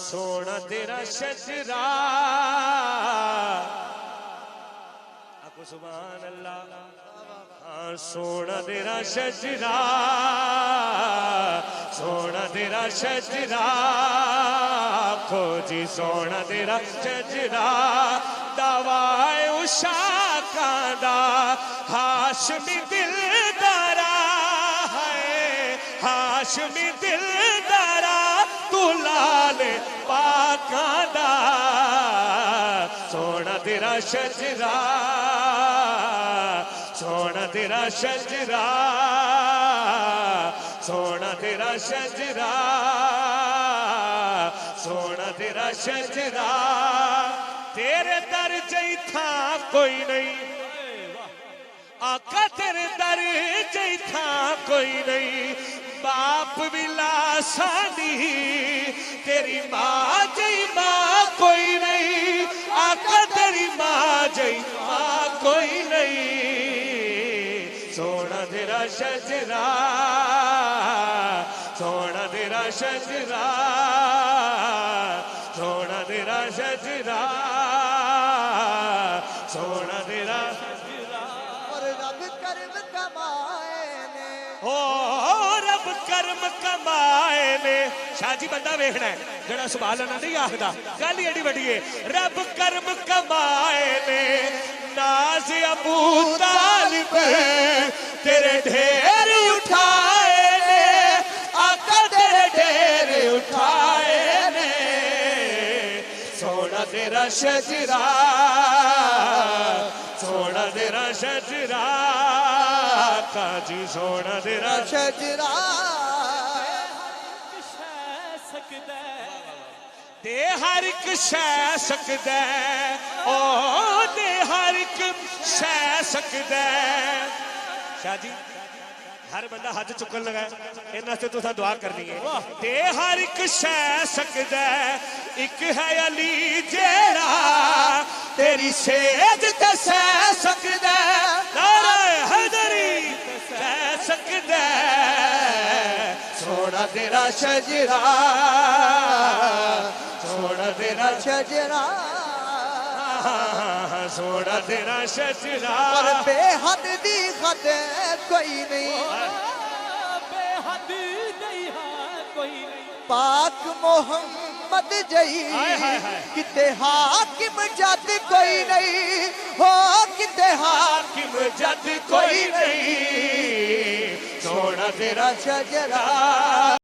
سونا تیرا شجرا آکو سبحان اللہ سونا تیرا شجرا سونا تیرا شجرا آکو جی سونا تیرا شجرا دوائے اشاکاں دا ہاشمی دل دارا ہے ہاشمی دل دارا تو لال پاکاں دا سونا تیرا شجرا سونا تیرا شجرا سونا تیرا شجرا سونا تیرا شجرا تیرے در جئی تھا کوئی نہیں آقا تیرے در جئی تھا کوئی نہیں باپ بھی لاسانی تیری ماں جئی ماں کوئی نہیں آقا تیری ماں جئی ماں کوئی نہیں سونا تیرا شجرا سونا تیرا شجرا سونا تیرا شجرا سونا تیرا شجرا اور رب کرم کمائے نے رب کرم کمائے نے شاہ جی بندہ ویکھنا ہے جڑا سبحان اللہ نہیں آخدا گل ہی ایڈی وڈی ہے رب کرم کمائے نے ناز ابو طالب تیرے ڈھیر اٹھائے نے آقا تیرے ڈھیر اٹھائے نے سونا تیرا شجرا سونا تیرا شجرا آقا جی سونا تیرا شجرا دے ہر ایک شے سکدے او دے ہر ایک شے سکدے شاہ جی ہر بندہ حج چکن لگا ہے انہاں سے تو سا دعا کرنی ہے دے ہر ایک شے سکدے ایک ہے علی جیڑا تیری سیج تے سہ سکدے نعرہ حیدری سہ سکدے سونا تیرا شجرا سونا تیرا شجرا سونا تیرا شجرا اور بے حد دی خط کوئی نہیں بے حد نہیں ہے کوئی نہیں پاک محمد جئی کتے حاکم جد کوئی نہیں ہو کتے حاکم جد کوئی نہیں سونا تیرا شجرا